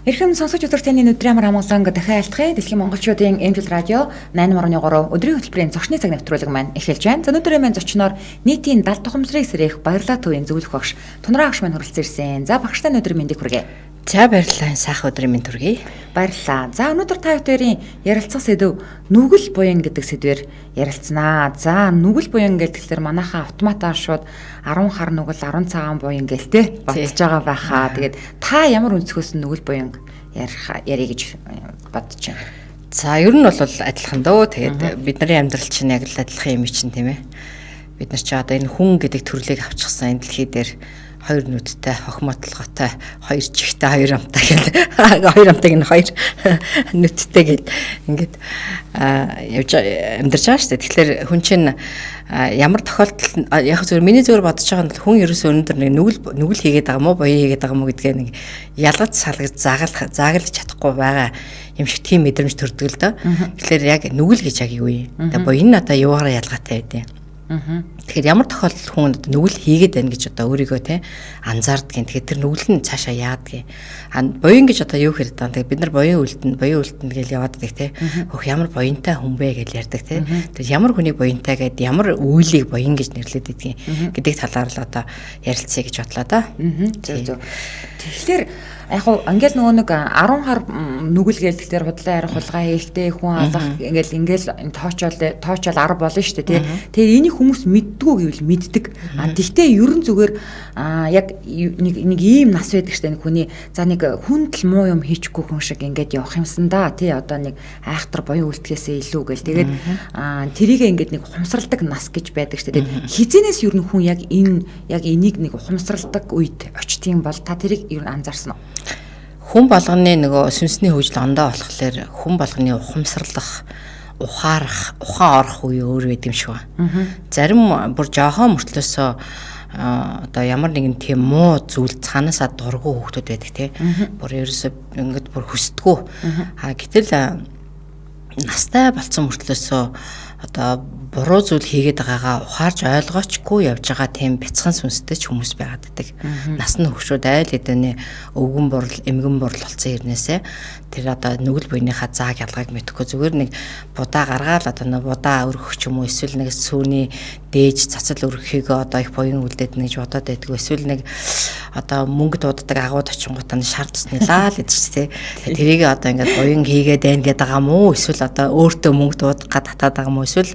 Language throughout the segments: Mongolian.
Эрхэм сонсогч үзэгчдийн өдрийн амар амгалан дахин айлтгая. Дэлхийн монголчуудын эмчил радио 8.3 өдрийн хөтөлбөрийн зочны цаг навтруулаг маань эхэлж байна. За өнөөдрийн маань зочноор нийтийн далд тухамсрыг сэрэх Баярлалаа төвийн зөвлөх багш Тунраа агш маань хүрэлцэн ирсэн. За багштай өнөөдөр мэндийг хүргэе. За баярлалаа. Сайхан өдрийн мэнд хүргэе. Баярлалаа. За өнөөдөр та бүхэн ярилцах сэдв нүгэл буян гэдэг сэдвээр ярилцсанаа. За нүгэл буян гэхэлэр манайхаа автоматар шууд 10 хар нүгэл 10 цагаан буян гэлтэй батж байгаа байхаа. Тэгээд та ямар өнцгөөс нүгэл буян ярих гэж бодож байна. За ер нь бол адилхан дөө. Тэгээд бидний амьдрал чинь яг л адилхан юм чинь тийм ээ. Бид нар чи одоо энэ хүн гэдэг төрлийг авчихсан энэ дэлхий дээр хоёр нүдтэй, хохмотлоготой, хоёр чихтэй, хоёр амтай гэл хоёр амтайг нь хоёр нүдтэй гэл ингээд явж амьдарч байгаа шүү дээ. Тэгэхээр хүн чинь ямар тохиолдолд яг зөв миний зөвөр бодож байгаа нь хүн ерөөсөө өнөөдөр нэг нүгэл хийгээд байгаа мó, боёо хийгээд байгаа мó гэдгээ нэг ялгаж салгаж зааглаж чадахгүй байгаа юм шиг тийм мэдрэмж төрдөг л дөө. Тэгэхээр яг нүгэл гэж яг юу юм? Тэгээ боёо нь одоо юугаараа ялгаатай байдیں۔ Тэгэхээр ямар тохиолдолд хүн нүгэл хийгээд байна гэж одоо өөрийгөө те анзаардгийн. Тэгэхээр тэр нүгэл нь цаашаа яадгийг. Боён гэж одоо юу хэрэг даа. Бид нар боён үлдэн гэж яваад байдаг те. Хөх ямар боёнтай хүн бэ гэж ярьдаг те. Тэр ямар хүний боёнтай гэд ямар үйлийг боён гэж нэрлэдэг гэдгийг талаар л одоо ярилцъя гэж бодлоо да. Зөв. Тэгэхээр яг хуу ингээл нөгөө нэг 10 хар нүгэл гэлтэлээр худлаа ярих хулгай хийхтэй хүн алах ингээл тоочол 10 болно шүү дээ тий. Тэгээ энийг хүмүүс мэддгүү гэвэл мэддэг. Тэгтээ ерөн зүгээр яг нэг ийм нас байдаг шүү дээ хүний. За нэг хүндэл муу юм хийчихгүй хүн шиг ингээд явах юмсан да тий. Одоо нэг айхтар боён үлдэхээсээ илүү гэл тэгээд тэрийгээ ингээд нэг ухамсарладаг нас гэж байдаг шүү дээ. Хизэнээс ер нь хүн яг энийг нэг ухамсарладаг үед очтгийн бол та тэрийг ер нь анзаарсан уу? Хүн болгоны нөгөө сүнсний хөгжил ондоо болохоор хүн болгоны ухамсарлах, ухаарах, ухаан орох үе өөр байд юм шиг байна. Зарим бүр жоохон мөртлөөсөө одоо ямар нэгэн тийм муу зүйл цаанаасаа дургу хүүхдүүд байдаг тий. Бүр ерөөсөө ингээд бүр хүсдэггүй. Гэтэл настай болсон мөртлөөсөө одоо буруу зүйл хийгээд байгаагаа ухаарж ойлгоочгүй явж байгаа тийм бяцхан сүнстэй ч хүмүүс байгаад байдаг. Нас нь хөвшүүд айл хэдэнэ өвгөн бурал, эмгэн бурал болсон хэрнээсээ тэр одоо нүгэл буйныхаа зааг ялгааг мэдэхгүй зүгээр нэг будаа гаргаал одоо нэг будаа өргөх ч юм уу эсвэл нэг сүүний дээж цацал өргөхийг одоо их буян үлдээд нэг бодоод байдаг. Эсвэл нэг одоо мөнгө дууддаг агууд очингуудаа шар тусны лаа л гэж тий. Тэрийг одоо ингээд буян хийгээд байна гэдэг байгаа мó эсвэл одоо өөртөө мөнгө дуудах гад татаад байгаа мó эсвэл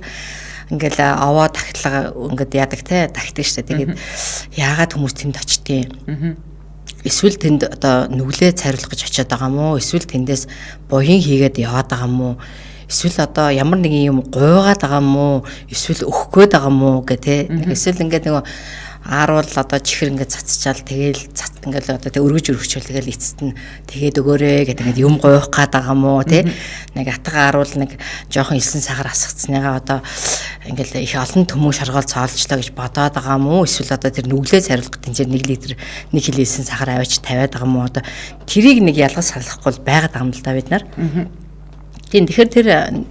ингээл аваа тахилга ингээд яадаг те тахдаг штэ. Тэгээд яагаад хүмүүс тэнд очтیں۔ Эсвэл тэнд одоо нүглээ цайруулах гэж очиад байгаа мó эсвэл тэндээс буян хийгээд яваад байгаа мó эсвэл одоо ямар нэгэн юм гуйгаад байгаа мó эсвэл өгөх гээд байгаа мó гэх те. Эсвэл ингээд нөгөө ааруул одоо чихэр ингээд цацчаал тэгэл ингээл одоо тэг өргөжөл тэгэл эцэст нь тэгээд өгөөрэй гэдэг ингээд юм гуйх гээд байгаа мó те. Нэг атга ааруул нэг жоохон элсэн сахар асгацсныгаа одоо ингээл их олон төмөн шаргаал цаалжлаа гэж бодоод байгаа мó эсвэл одоо тэр нүглээ цайруулах тэнцээр 1 литр 1 кг элсэн сахар аваач тавиад байгаа мó одоо тэрийг нэг ялгаж салахгүй байгаад байгаа юм л да бид нар. Тийм тэгэхээр тэр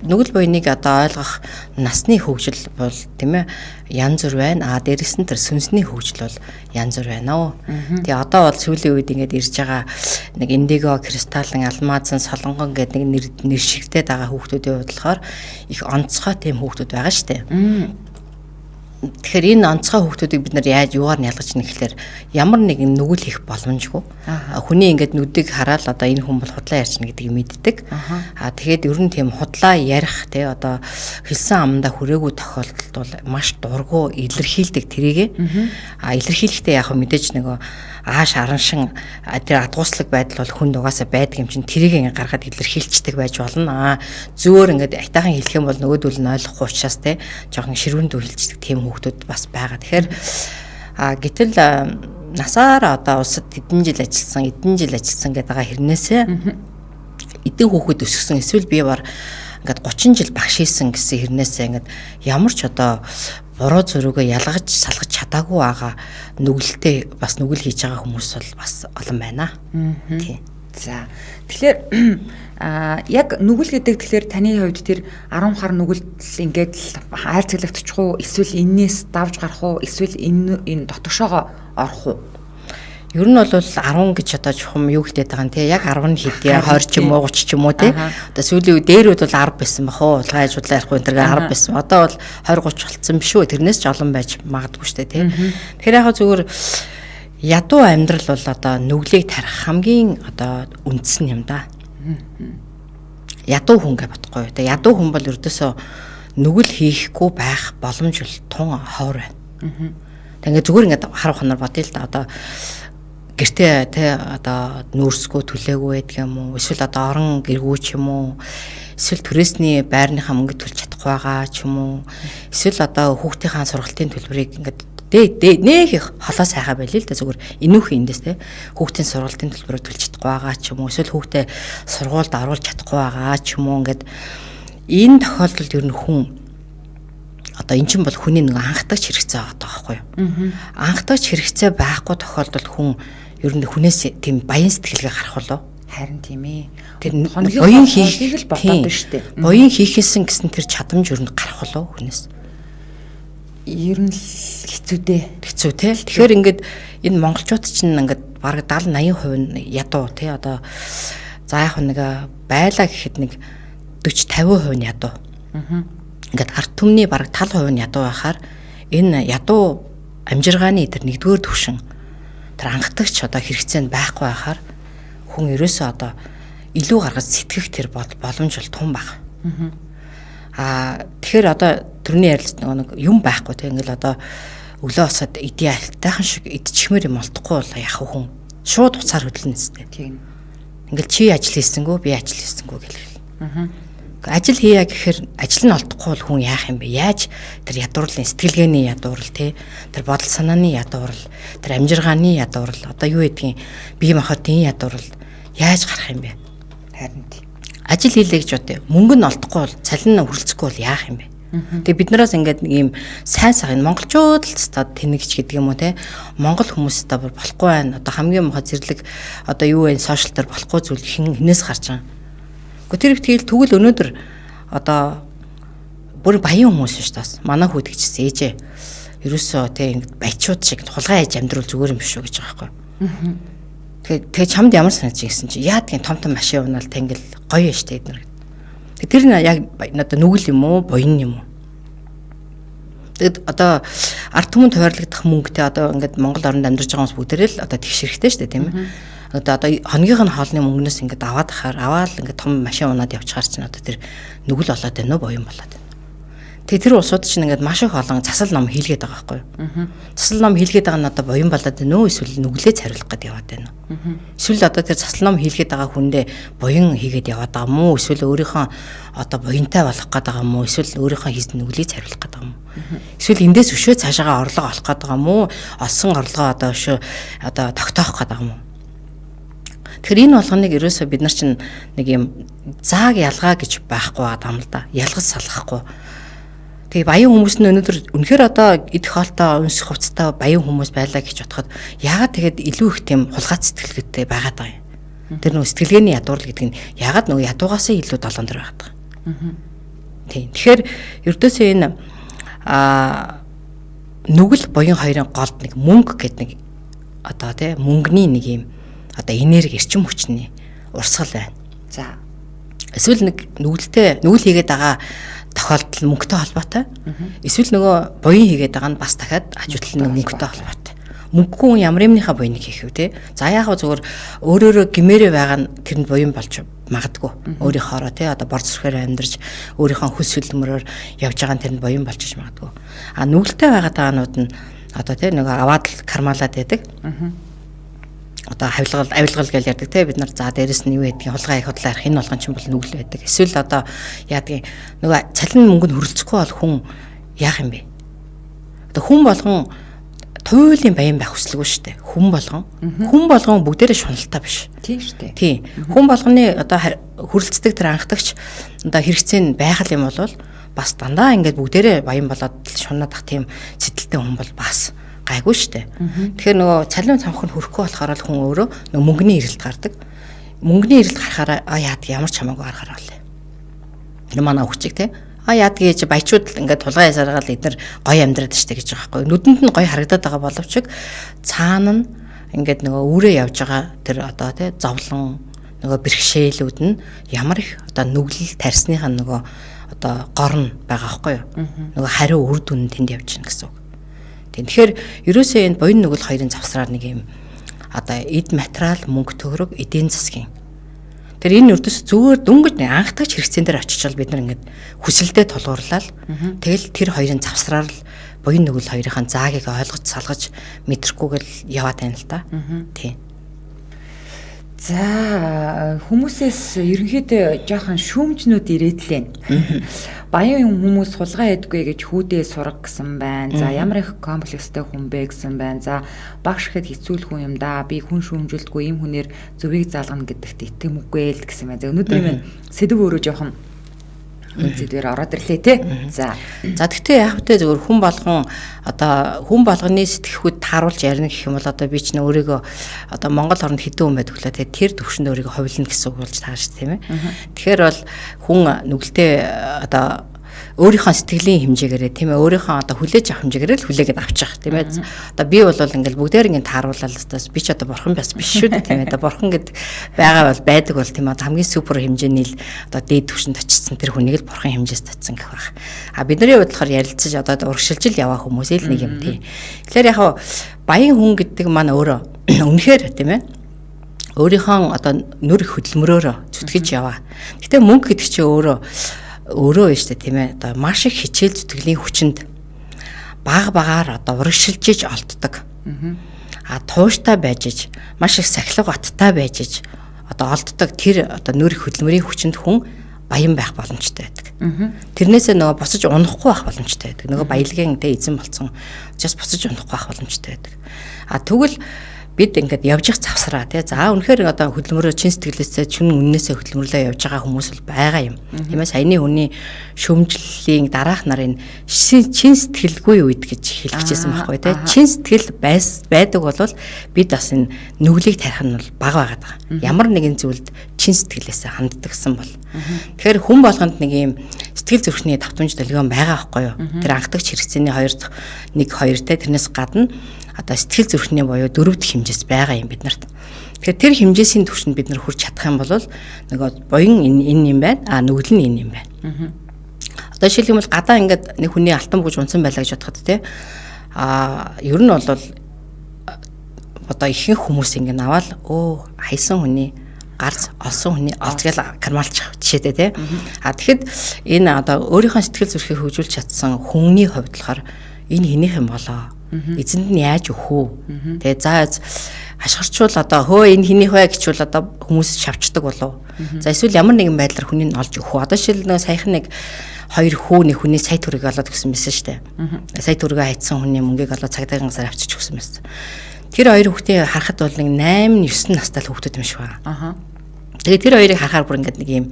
нүгэл буйныг одоо ойлгох насны хөгжил бол тийм ээ янз бүр байна. Дээрэс нь тэр сүнсний хөгжил бол янз бүр байна. Тэгээ одоо бол сүүлийн үед ингээд ирж байгаа нэг индиго, кристаллын, алмазын, солонгон гэдэг нэг нэр шигтэй байгаа хүүхдүүдийн бодлохоор их онцгой тийм хүүхдүүд байгаа шүү дээ. Тэгэхээр энэ онцгой хүүхдүүдийг бид нар яаж юугаар нь ялгаж нэхлээр ямар нэгэн нүгэл хийх боломжгүй. Хүний ингээд нүдийг хараад одоо энэ хүн бол худлаа ярьчихна гэдгийг мэддэг. Тэгээд ер нь тийм худлаа ярих тий одоо хэлсэн амдаа хүрээгүй тохиолдолд бол маш дургу илэрхийлдэг тэрийгэ. Илэрхийлэхдээ яг мэдээж нөгөө ааш араншин тэр адгууслаг байдал бол хүнд угаасаа байдаг юм чинь тэрийг ингээ гаргаад илэрхийлцдэг байж болно. Зөөр ингээд айтайхан хэлэх юм бол нөгөөдөл нь ойлгохгүй учраас те жоохон ширүүнд үйлчдэг тийм хүүхдүүд бас байгаа. Тэгэхээр гэтэл насаараа одоо улсад эдэн жил ажилласан гэдэг байгаа хэрнээсээ эдэн хүүхэд өсгсөн эсвэл би бар ингээд 30 жил багш хийсэн гэсэн хэрнээсээ ингээд ямар ч одоо буруу зөрүүгөө ялгаж салгаж чадаагүй байгаа нүгэлтэй бас нүгэл хийж байгаа хүмүүс бол бас олон байна. Тийм. За. Тэгэхээр яг нүгэл гэдэг тэгэхээр таны хувьд тэр 10 хар нүгэл ингээд хайрцаглагдчих уу эсвэл энээс давж гарах уу эсвэл энэ дотгошоогоо орох уу? Ер нь бол 10 гэж одоо чухам юу хэлээд байгаа юм те яг 10 хэдийн 20 ч юм уу 30 ч юм уу те одоо сүүлийн үе дээрүүд бол 10 байсан бах уу улгаан ажлаа ярихгүй энэ 10 байсан одоо бол 20 30 болцсон биш үү тэрнээс ч олон байж магадгүй шүү дээ те тэгэхээр яг зүгээр ядуу амьдрал бол одоо нүглийг тарих хамгийн одоо үндсэн юм да ядуу хүн гэж бодохгүй те ядуу хүн бол ердөөсөө нүгэл хийхгүй байх боломж бол тун ховор байна тэгээ зүгээр ингээд харах хоноор бодъё л да одоо гэртээ те одоо нүүрсгүй түлээгүй байдаг юм уу эсвэл одоо орон гэргүй ч юм уу эсвэл түрээсний байрныхаа мөнгө төлж чадахгүй байгаа ч юм уу эсвэл одоо хүүхдийнхаа сургалтын төлбөрийг ингээд нэх их холоо сайхаа байли л да зүгээр энүүхэн эндээс те хүүхдийн сургалтын төлбөрөөр төлж чадахгүй байгаа ч юм уу эсвэл хүүхдээ сургуульд оруулж чадахгүй байгаа ч юм уу ингээд энэ тохиолдолд ер нь хүн одоо эн чинь бол хүний нэг анхдагч хэрэгцээ байгаа байхгүй юу анхдагч хэрэгцээ байхгүй тохиолдолд хүн ер нь хүнээс тийм баян сэтгэлгээ гарах болов харин тийм ээ тэр боён хийхийг л бодоод шүү дээ боён хийхээсэн гэсэн тэр чадамж ер нь гарах болов хүнээс ер нь хэцүү те тэгэхээр ингээд энэ монголчууд чинь ингээд бараг 70-80% нь ядуу те одоо за яг нэг байлаа гэхэд нэг 40-50% нь ядуу ингээд ард түмний бараг 70% нь ядуу байхаар энэ ядуу амжиргааны тэр нэгдүгээр түвшин тэр анхдагч одоо хэрэгцээнд байхгүй байхаар хүн ерөөсөө одоо илүү гаргаж сэтгэх тэр боломж бол тун баг. Тэгэхээр одоо төрний ярилцсан нэг юм байхгүй тийм ингээл одоо өглөө босоод эдийн альтайхан шиг идчихмээр юм олдохгүй бол яах вэ хүн шууд уцаар хөдлөн нэстэй. Тийм. Ингээл чи ажил хийсэнгүү би ажил хийсэнгүү гэлээ. Ажил хийя гэхээр ажил нь олдохгүй бол хүн яах юм бэ? Яаж тэр ядуурлын сэтгэлгээний ядуурл тий тэр бодол санааны ядуурл тэр амжиргааны ядуурл одоо юу гэдгийг бие махбодын ядуурл яаж гарах юм бэ? Харин тий. Ажил хийлээ гэж бодъё. Мөнгө нь олдохгүй бол цалин нь хүрэлцэхгүй бол яах юм бэ? Тэгээ биднээс ингээд нэг юм сайн сайн монголчууд л тастад тэнэгч гэдэг юм уу те монгол хүмүүс та болохгүй байна. Одоо хамгийн муухай зэрлэг одоо юу вэ сошиал дээр болохгүй зүйл хинээс гарч байгаа. Гэхдээ тэр тэгвэл өнөөдөр одоо бүр баян хүмүүс шүү дээ. Манай хүүд гэжсэн ээжээ. Ерөөсөө те ингээд баячууд шиг хулгай ээж амьдрал зүгээр юм биш үү гэж байгаа байхгүй. Тэгээ чамд ямар санаж гэсэн чи яадгийн том машин унаал та ингээл гоё штэ эднэр. Тэр нь яг одоо нүгэл юм уу буян юм уу? Тэгэд одоо ард түмэнд хуваарлагдах мөнгөтэй одоо ингээд Монгол оронд амьдарч байгаа хүмүүс бүгдээрээ л одоо тэгш хэрэгтэй штэ тийм ээ. Одоо хоногийнх нь хоолны мөнгнөөс ингээд аваад ингээд том машин унаад явчихаар чинь одоо тэр нүгэл болоод байна уу буян болоод байна. Тэгээ тэр улсууд чинь ингээд маш их олон засал ном хийлгээд байгаа байхгүй юу? Засал ном хийлгээд байгаа нь одоо буян болоод байна уу эсвэл нүглээ цариулах гээд яваад байна уу? Эсвэл одоо тэр засал ном хийлгээд байгаа хүндээ буян хийгээд яваад байгаа мó эсвэл өөрийнхөө одоо буянтай болох гээд байгаа мó эсвэл өөрийнхөө хийсэн нүглийг цариулах гээд байгаа мó? Эсвэл эндээс өшөө цаашаага орлого олох гээд байгаа мó? Олсон орлогоо одоо өшөө одоо тогтоох гээд байгаа мó? Тэгэхээр энэ болгоныг ерөөсөө бид нар чинь нэг юм зааг ялгаа гэж байхгүй байгаа юм л да. Ялгаж салгахгүй. Тэгээ баян хүмүүс нь өнөөдөр үнэхээр одоо идэх хоолтой өнсөх хувцастай баян хүмүүс байлаа гэж бодоход яагаад тэгээд илүү их тийм хулгайц сэтгэлгээтэй байгаад байгаа юм. Тэр нөгөө сэтгэлгээний ядуурл гэдэг нь яагаад нөгөө ядуугаасаа илүү долоон дэр байгаад байгаа. Тийм. Тэгэхээр ердөөсөө энэ нүгэл буян хоёрын голд нэг мөнгө гэдэг нэг одоо тийм мөнгөний нэг юм одоо энерги эрчим хүчний урсгал байна. За. Эсвэл нэг нүгэл хийгээд байгаа тохиолдол мөнгөтэй холбоотой. Эсвэл нөгөө буян хийгээд байгаа нь бас дахиад ажилтны мөнгөтэй холбоотой. Мөнгөгүй ямар юмныхаа буяныг хийх вэ те? За яах вэ зүгээр өөрөөрөө гимээрээ байгаа нь тэрэнд буян болж магадгүй. Өөрийнхоороо те одоо борц сүрхээр амьдарч өөрийнхөө хөс хөлмөрөөр явж байгаа нь тэрэнд буян болчих магадгүй. Нүгэлтэй байгаад байгаанууд нь одоо те нөгөө аваад л кармалаад байдаг. Одоо авилгал гэж ярьдаг те бид нар за дээрэс нь юу гэдгийг хулгай их худлаа арах энэ болгон ч юм бол нүгэл байдаг. Эсвэл одоо яадгийн нөгөө цалин мөнгөнд хүрэлцэхгүй бол хүн яах юм бэ? Одоо хүн болгон туйлын баян байх хүсэлгүй шүү дээ. Хүн болгон бүгдээрээ шуналтай биш. Тийм шүү дээ. Тийм. Хүн болгоны одоо хүрэлцдэг тэр анхдагч одоо хэрэгцээ нь байхал юм бол бас дандаа ингээд бүгдээрээ баян болоод шунаад ах тийм сэтэлтэй хүн бол бас гайгүй штэ. Тэгэхээр нөгөө цалин цамхаг нь хөрөхгүй болохоор л хүн өөрөө нөгөө мөнгөний эрэлт гардаг. Мөнгөний эрэлт гарахаараа яад ямар ч хамаагүй гарахаар болээ. Энэ манай өвчиг те. Яад гэж баячууд ингээд тулгай ясаргаал эдгээр гоё амьдраад штэ гэж байгаа байхгүй. Нүдэнд нь гоё харагдаад байгаа боловч цаана нь ингээд нөгөө үүрээ явж байгаа тэр одоо тий зовлон нөгөө бэрхшээлүүд нь ямар их одоо нүглэл тарсныхаа нөгөө одоо гор нь байгаа байхгүй юу? Нөгөө хариу үр дүн тэнд явж гин гэсэн үг. Тэгэхээр ерөөсөө энэ буян нүгэл хоёрын завсраар нэг юм одоо эд материал, мөнгө төгрөг, эдийн засгийн тэр энэ үрдэс зүгээр дүнгэж анхдагч хэрэгцээн дээр очичвал бид нар ингээд хүсэлдээ тулгуурлал тэгэл тэр хоёрын завсраар л буян нүгэл хоёрын заагийг ойлгож салгаж мэдрэхгүйгээр яваад байна л да. Тийм. За хүмүүсээс ерөнхийдөө жоохон шүүмжнүүд ирээдлээ. Баян хүмүүс хулгай ядгүй гэж хүүдээ сурах гэсэн байна. За ямар их комплекстэй хүн бэ гэсэн байна. За багш ихэд хэцүү хүн юм да. Би хүн шүүмжилдэггүй ийм хүнээр зөвийг залгана гэдэгт итгэмэггүй л гэсэн байна. За өнөөдөр минь сэдв өөрөө жоохон үнцээр ороод ирлээ те. За тэгтээ яг хөтэ зөвхөн хүн болгон одоо хүн болгоны сэтгэхүйд тааруулж ярина гэх юм бол одоо би ч нэ өөрийгөө одоо Монгол орнд хэдэн хүн байдаг хөлөө те тэр төвшөнд өөрийгөө ховлно гэсэн үг болж таарч тийм ээ. Тэгэхээр бол хүн нүгэлтэй одоо өөрийнхөө сэтгэлийн хэмжээгээрээ тийм ээ өөрийнхөө одоо хүлээж авах хэмжээгээрээ л хүлээгээд авчих тийм ээ. Одоо би бол ингээл бүгдээр ингэ тааруулаад бас би ч одоо бурхан бас биш шүү дээ тийм ээ. Одоо бурхан гэд байгаа бол байдаг бол тийм ээ хамгийн супер хэмжээний л одоо дээд түвшинд очсон тэр хүнийг л бурхан хэмжээс татсан гэх байх. А бидний хувьд болохоор ярилцаж одоо урагшилж яваа хүмүүс л нэг юм тийм. Тэгэхээр яг баян хүн гэдэг маань өөрөө үнэхээр тийм ээ өөрийнхөө одоо нүр хөдөлмөрөөрөө зүтгэж яваа. Гэтэ мөнгө гэдэг чинь өөрөө биш тийм ээ одоо маш их хичээл зүтгэлийн хүчинд багаар одоо урагшилжиж олддог. А тууштай байж иж маш их сахилга баттай байж иж одоо олддог тэр одоо нүр хөдөлмөрийн хүчинд хүн баян байх боломжтой байдаг. Тэрнээсээ нөгөө босож унахгүй байх боломжтой байдаг. Нөгөө баялагын эзэн болсон учраас босож унахгүй байх боломжтой байдаг. А тэгвэл бид ингээд явж их завсраа тий. За үнэхээр одоо хөдөлмөрөө чин сэтгэлээсээ чин үннээсээ хөдөлмөрлөө явж байгаа хүмүүс бол байгаа юм. Тийм ээ саяны хүний шөмжлөлийн дараах нарын чин сэтгэлгүй үед гэж хэлчихсэн байхгүй тий. Чин сэтгэл байдаг бол бид бас энэ нүглийг тарих нь бол бага байгаад байгаа. Ямар нэгэн зүйлд чин сэтгэлээсээ ханддагсан бол. Тэгэхээр хүн болгонд нэг юм сэтгэл зүрхний давтамж долгион байгаа байхгүй юу. Тэр анхдагч хэрэгцээний 2 тий тэрнээс гадна одоо сэтгэл зүрхний буюу 4 дахь хэмжээс байгаа юм биднэрт. Тэгэхээр тэр хэмжээсийн түвшинд бид нар хүрч чадах юм бол нөгөө буян энэ юм байна. А нүгэл нь энэ юм байна. Одоо жишээлбэл гадаа ингээд нэг хүний алтан бууж унсан байлаа гэж бодоход тий. Ер нь бол одоо ихэнх хүмүүс ингээд аваад хайсан хүний гарц олсон хүний олцгал кармалчих жишээтэй тий. Тэгэхэд энэ одоо өөрийнхөө сэтгэл зүрхийг хөгжүүлж чадсан хүмүүний хувьд болохоор энэ хэнийх юм болоо. Эзэнд нь яаж өгөх үү? Тэгээ за хашгирчвал одоо энэ хэнийх вэ гэчвэл одоо хүмүүс шавчдаг болов. За эсвэл ямар нэгэн байдлаар хүнийг олж өгөх үү? Одоо шил нэг саяхан нэг 2 хүү нэг хүний сая төгрөг олоод өгсөн байсан шүү дээ. Сая төгрөгөө хайцсан хүний мөнгийг олоод цагдаагийнхаар авчиж өгсөн байсан. Тэр 2 хүүхдээ харахад бол нэг 8-9 настай л хүүхдүүд юм шиг байна. Тэгээ тэр хоёрыг харахаар бүр ингээд нэг юм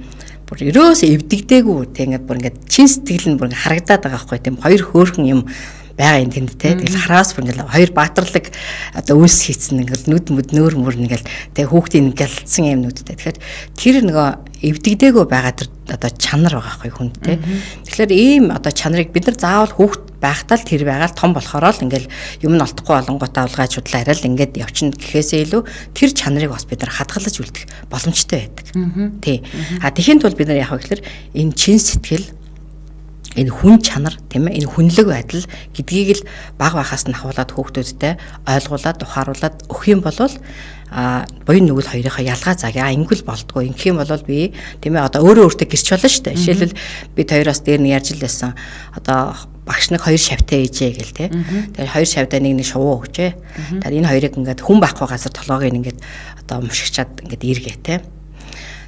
бүр ерөөсөө эвдэгдээгүй тэг ингээд бүр ингээд чин сэтгэл нь бүр ингээд харагдаад байгаа байхгүй тийм 2 хөөрхөн юм байгаа юм тэнд те тэгэл хараас бүр ингээл 2 баатарлаг одоо үйлс хийцэн ингээл нүд мүд нөөр мөр ингээл тэг хүүхдийн ингээл лцсан юм нүдтэй. Тэгэхээр тэр нөгөө эвдэгдээгүй байгаа тэр одоо чанар байгаа байхгүй хүнд те. Тэгэхээр ийм одоо чанарыг бид нар заавал хүүхд байхдаа л тэр байгаа л том болохоор л ингээл юм нь олдохгүй болонготой авалгаажуудлаа арай л ингээд явчихна гэхээсээ илүү тэр чанарыг бас бид нар хадгалж үлдэх боломжтой байдаг. Тий. Тэгэхин тул бид нар яг гэхээр энэ чин сэтгэл энэ хүн чанар тийм ээ энэ хүнлэг байдал гэдгийг л баг байхаас нь хавуулаад хүүхдүүдтэй ойлгуулад ухааруулад өгөх юм бол буян нүгэл хоёрынхаа ялгаа цагаа ингэл болдгоо ингэх юм бол би тийм ээ одоо өөрөө өөртөө гэрч болно шүү дээ. Жишээлбэл бид хоёроос дээр нь ярьж лээсэн одоо багш нэг 2 шавтай ээжээ гэл тий. Тэгэхээр 2 шавтай нэг шувуу өгчээ. Тэгэхээр энэ хоёрыг ингээд хүн байхгүй газар толгойг ингээд одоо мушигчаад ингээд иргээ тий.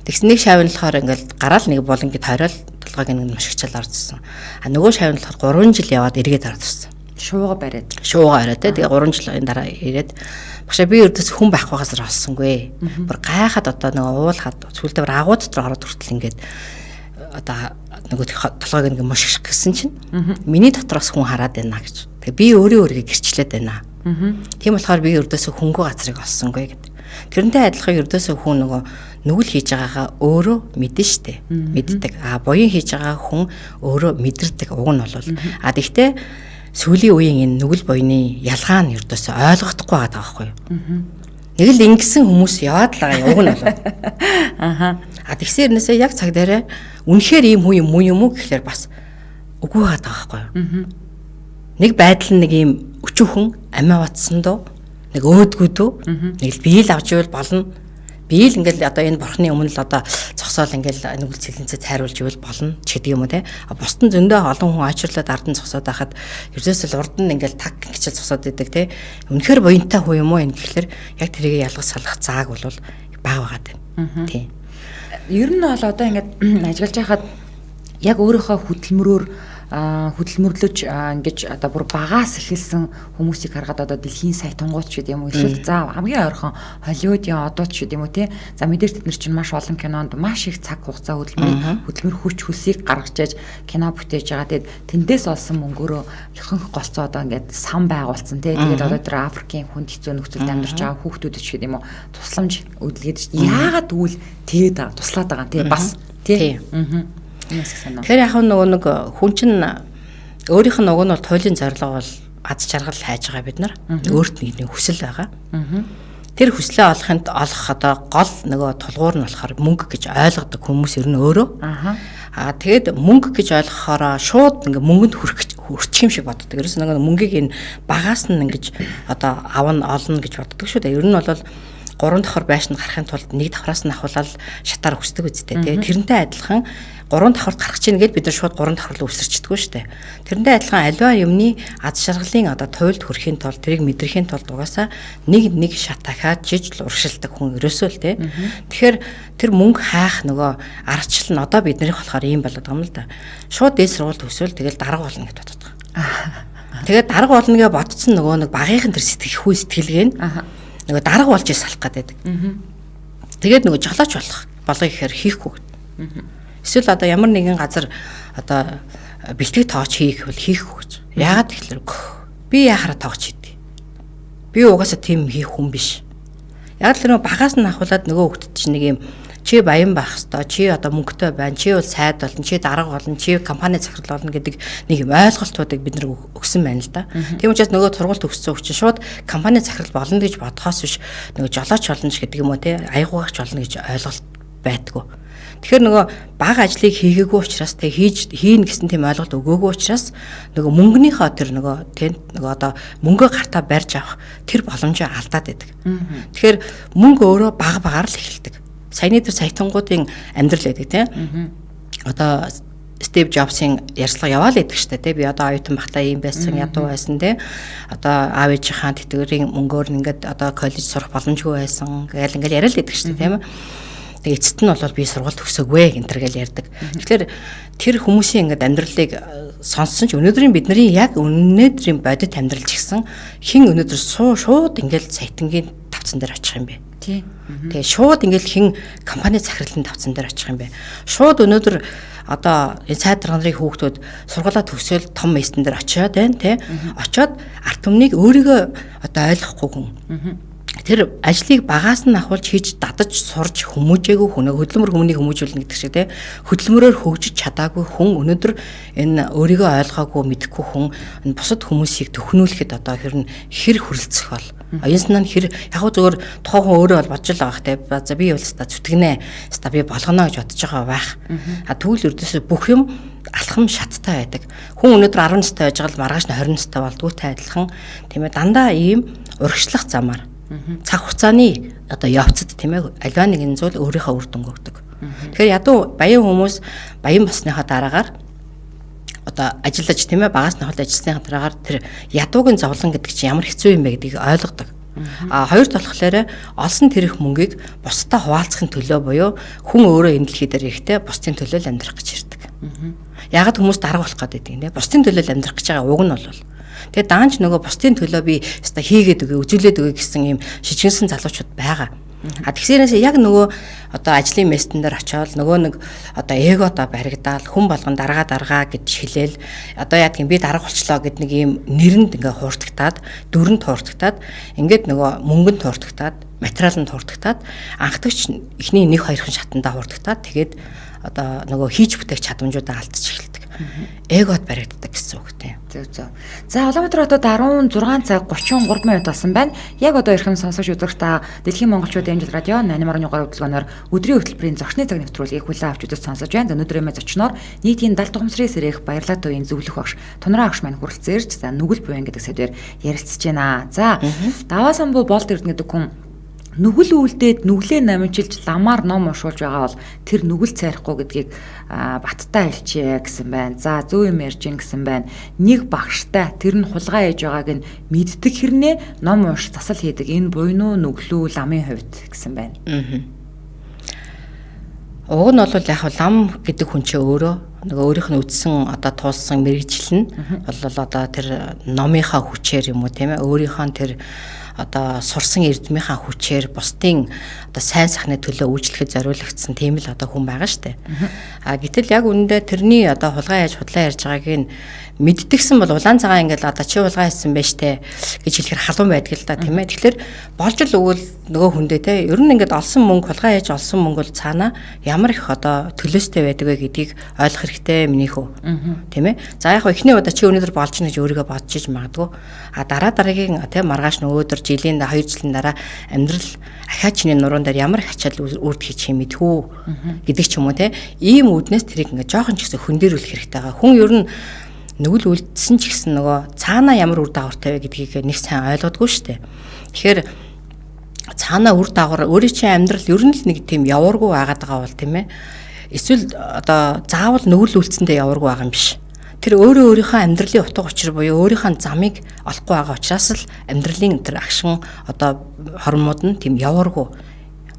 Тэгс нэг шавь нь болохоор ингээд гараал нэг бол ингээд тойрол толгойг нэг мушигчаал ордсон. Нөгөө шавь нь болохоор 3 жил яваад эргээд ордсон. Шууга бариад. Шууга ороод тий. Тэгээ 3 жилийн дараа ирээд багшаа би өрдөөс хүн байхгүй газар олсонгүй. Бүр гайхаад одоо нөгөө уулахад сүлдээ бүр агуу дотор ороод хүртэл ингээд одоо нөгөө толгойг нэг мушигш гэсэн чинь миний дотроос хүн хараад байна гэж. Тэгээ би өөрийгөө гэрчлээд байна. Тийм болохоор би өрдөөс хөнгөө газрыг олсонгүй гэдэг. Тэрнтэй адилхан өрдөөс хүн нөгөө нүгэл хийж байгаагаа өөрөө мэдэн штэ. Мэддэг. Буян хийж байгаа хүн өөрөө мэдэрдэг. Уг нь бол тэгтээ сүүлийн үеийн энэ нүгэл буйны ялгаа нь өрдөөс ойлгохдохгүй байгаа байхгүй юу? Нэг л ингэсэн хүмүүс яваад л байгаа уг нь болоо. Аха. Тэгсэн хэрнээсээ яг цаг дээрээ үнэхээр ийм хүн юм уу гэхлээр бас үгүй байгаа байхгүй юу? Нэг байдал нь нэг ийм өчүүхэн амиа батсан доо нэг өөдгүү дөө нэг л биел авч ивэл болно. Биел ингээл одоо энэ бурхны өмнө л одоо зогсоол ингээл нэг үл цэлэнцээ цайруулж ивэл болно ч гэдэг юм уу те. Бусдын зөндөө олон хүн аачрлаад ардан зогсоод байхад ерөөсөө л урд нь ингээл таг гिचэл зогсоод идэг те. Үнэхээр буянтай хүн юм уу энэ гэхэлэр яг тэрийг ялгаж салах зааг бол бага байгаад байна. Тийм. Ер нь бол одоо ингээд ажиллаж байхад яг өөрийнхөө хөдөлмөрлөж ингэж одоо бүр багаас эхэлсэн хүмүүсийг харахад одоо дэлхийн сая тунгууд ч гэдэг юм уу эсвэл за хамгийн ойрхон Холливуудын одууд ч гэдэг юм уу те. За мэдээж тэд нар чинь маш олон кинонд маш их цаг хугацаа хөдөлмөр хүч хөлсийг гаргаж яаж кино бүтээж байгаа. Тэгээд тэндээс олсон мөнгөөрөө ихэнх голцоо одоо ингээд сан байгуулсан те. Тэгээд одоо тэр Африкийн хүнд хэцүү нөхцөлд амьдарч байгаа хүүхдүүдэд ч гэдэг юм уу тусламж өдлгээд яагаад тэгвэл тэгээд туслаад байгаа те бас те. Тэгэхээр яг нэг хүн чинь өөрийнх нь уг нь бол туйлын зорилго бол аз жаргал хайж байгаа бид нар. Өөрт нэг хүсэл байгаа. Тэр хүслээ олох одоо гол нөгөө тулгуур нь болохоор мөнгө гэж ойлгодог хүмүүс ер нь өөрөө. Тэгээд мөнгө гэж ойлгохоор шууд ингээ мөнгөнд хүрчих юм шиг боддог. Ерөөс нэг мөнгийг энэ багаас нь ингэж одоо авна олно гэж боддог шүү дээ. Ер нь бол 3 давхар байшин гарахын тулд 1 давхраас нь ахуулаад шатаар хүсдэг үстэй. Тэгээд тэрнтэй адилхан 3 давхарт гарах чинь гээд бид нар шууд 3 давхар руу өсөрчдөг шүү дээ. Тэрнтэй адилхан аливаа юмны аз жаргалын одоо туйлд хүрэхийн тулд тэрийг мэдрэхийн тулд угаасаа нэг шат дахиад жижиг урагшилдаг хүн ерөөсөө л те. Тэгэхээр тэр мөнгө хаах нөгөө аргачлал нь одоо биднийх болохоор ийм болоод байгаа юм л да. Шууд дээд сургууль төгсөөл тэгэл дарга болно гэж боддог. Тэгээд дарга болно гэж бодсон нөгөө нэг багийнхан тэр сэтгэхгүй сэтгэлгээ нь нөгөө дарга болж салах гэдэг. Тэгээд нөгөө жолооч болгоё гэхээр хийхгүй. Эсвэл одоо ямар нэгэн газар одоо бэлтгэл тоож хийх бол хийхгүй гэж. Яагаад гэвэл би яхаараа тоож хийдэг. Би угаасаа тийм хийх хүн биш. Яг л нөгөө багаас нь ахуулаад нөгөө хөлтөд чинь нэг юм чи баян байх хэвээр чи одоо мөнгөтэй байна чи бол сайд болно чи дарга болно чи компани захирал болно гэдэг нэг юм ойлголтуудыг бид нар өгсөн байна л да. Тийм учраас нөгөө сургууль төгссөн хүчин шууд компани захирал болно гэж бодхоос биш нөгөө жолооч болно ч гэдэг юм уу те аягуугч болно гэж ойлголт байдгүй. Тэгэхээр нөгөө бага ажлыг хийгээгүй учраас тэг хийн гэсэн тийм ойлголт өгөөгүй учраас нөгөө мөнгөнийхөө тэр нөгөө тийм нөгөө одоо мөнгөө гартаа барьж авах тэр боломжоо алдаад байдаг. Тэгэхээр мөнгө өөрөө бага багаар л эхэлдэг. Саяны тэр саятангуудын амьдрал гэдэг тийм. Одоо Стив Джобсын ярьслага яваал гэдэг штэ тий би одоо оюутан багтаа ийм байсан ядуу байсан тий одоо аав ээжийнхаа тэтгэврийн мөнгөөр ингээд одоо коллеж сурах боломжгүй байсан гээл ингээд яриа л гэдэг штэ тийм. Тэгээ эцэст нь бол би сургууль төгсөөгүй гэнтэр гэл ярьдаг. Тэгэхээр тэр хүмүүсийн ингээд амьдралыг сонссон ч өнөөдрийн бидний яг өнөөдрийн бодит амьдрал ч гэсэн хин өнөөдөр шууд ингээд сайтангийн тавцан дээр очих юм бэ. Тий. Тэгээ шууд ингээд хин компани захирлын тавцан дээр очих юм бэ. Шууд өнөөдөр одоо энэ сайд дарганы хүүхдүүд сургуулаа төгсөөл том местэн дээр очиод байна тий. Очиод арт түмнийг өөрийгөө одоо ойлгохгүй хүн. Тэр ажлыг багаас нь ахуулж хийж дадаж сурж хүмүүжээгүй хүн хөдөлмөр хүмүүнийг хүмүүжүүлнэ гэдэг шиг те хөдөлмөрөөр хөгжиж чадаагүй хүн өнөөдөр энэ өөрийгөө ойлгоогүй мэдхгүй хүн бусад хүмүүсийг төхнүүлэхэд одоо хэр хүрлцэх бол оюунсан нь хэр яг зүгээр тухайн хүн өөрөө бол бодож л байгаа те за би бол ста зүтгэнэ ста би болгоно гэж бодож байгаа байх тэгвэл ердөөсөө бүх юм алхам шаттай байдаг хүн өнөөдөр 10 настай байж байгаа маргааш нь 20 настай болдгоотой адилхан тийм ээ дандаа ийм урагшлах замаар цаг хугацааны одоо явцад тийм ээ альва нэгэн зүйл өөрийнхөө үр дүнг өгдөг. Тэгэхээр ядуу баян хүмүүс баян болсныхаа дараагаар одоо ажиллаж тийм ээ багаас нь хол ажилласныхаа дараагаар тэр ядуугийн зовлон гэдэг чинь ямар хэцүү юм бэ гэдгийг ойлгодог. Хоёрт болохоор олсон тэр их мөнгийг бусдаа хуваалцахын төлөө буюу хүн өөрөө энэ дэлхий дээр ирэхдээ бусдын төлөө л амьдрах гэж ирдэг. Яагаад хүмүүс дарга болох гэдэг юм те бусдын төлөө амьдрах гэж байгаа уг нь бол тэгээ даанч нөгөө бусдын төлөө би өста хийгээд өгье, үзүүлээд өгье гэсэн ийм шижгэнсэн залуучууд байгаа. Тэгсээрээс яг нөгөө одоо ажлын местэн дээр очиод нөгөө нэг одоо эгото баригдаал хүн болгон даргаа гэж хэлээл одоо яадгийн би дарга болчлоо гэд нэг ийм нэрэнд ингээ хууртагтаад дүрэнд хууртагтаад ингээд нөгөө мөнгөнд хууртагтаад материаланд хууртагтаад анхдагч эхний 1-2 шатандаа хууртагтаад тэгээд одоо нөгөө хийж бүтээх чадамжуудаа алдчих эхэлдэг. эгод баригддаг гэсэн үг тийм. Зөв. За Улаанбаатар хотод 16 цаг 33 минут болсон байна. Яг одоо ирхэм сонсож үзэх та Дэлхийн монголчуудын амжилт радио 88.3 хөтөлбөөнөөр өдрийн хөтөлбөрийн зочны цаг нэвтрүүлгийг хүлээн авч үзэж сонсож байна. Өнөөдрийн зочноор нийтийн 70 тухамсрын сэрэх Баярлалаа туяын зөвлөх багш Тунраа агш маань хүрэлцэн ирж за нүгэл буян гэдэг сэдвээр ярилцж байна. За даваа самбуу болт эрдэнэ гэдэг хүн нүгэл үлдээд нүглээ намжилж ламаар ном уншуулж байгаа бол тэр нүгэл цайрахгүй гэдгийг баттай хэлчихье гэсэн байна. За зөв юм ярьж гин гэсэн байна. Нэг багштай тэр нь хулгай хийж байгааг нь мэддэг хэрнээ ном унш засал хийдэг. Энэ буйн уу нүглүү ламын хувьд гэсэн байна. Уг нь бол яг лам гэдэг хүн чинь өөрөө нөгөө өөрийнх нь үдсэн одоо туулсан мэрэгжил нь бол одоо тэр номынхаа хүчээр юм уу тийм ээ өөрийнхөө тэр одоо сурсан эрдмийнхаа хүчээр бусдын одоо сайн сайхны төлөө үйлчлэхэд зориулагдсан тийм л одоо хүн байгаа штэ. Гэтэл яг үүндээ тэрний одоо хулгай яаж худлаа ярьж байгааг нь мэддэгсэн бол улаан цагаан ингээл одоо чи хулгай хийсэн байж тээ гэж хэлэхэр халуун байдаг л да тийм ээ. Тэгэхээр болж л өгвөл нөгөө хүндээ те ер нь ингээд олсон мөнгө хулгай хийж олсон мөнгө бол цаана ямар их одоо төлөөстэй байдаг вэ гэдгийг ойлгох хэрэгтэй минийхүү. Тийм ээ. За яг ихний удаа чи өнөөдөр болж гэнэ гэж өөрийгөө бодож иж магадгүй. Дараагийн тийм маргааш нөгөөдөр жилийн 2 жилийн дараа амьдрал ахаа чиний нуруунд дээр ямар их ачаал үрд хийж юм мэдхүү гэдэг ч юм уу те. Ийм үүднээс тэрийг ингээд жоохон ч гэсэн хөндөрүүлэх хэрэгтэй байгаа. Хүн ер нь нүгэл үлдсэн ч гэсэн нөгөө цаана ямар үр дагавартай вэ гэдгийг нэг сайн ойлгодгүй шүү дээ. Тэгэхээр цаана үр дагавар өөрийн чинь амьдрал ер нь л нэг тийм явааргүй байгаад байгаа бол тийм ээ. Эсвэл одоо заавал нүгэл үлдсэндээ явааргүй байгаа юм биш. Тэр өөрийнхөө амьдралын утга учир буюу өөрийнхөө замыг олохгүй байгаа учраас л амьдралын тэр агшин одоо хормууд нь тийм явааргүй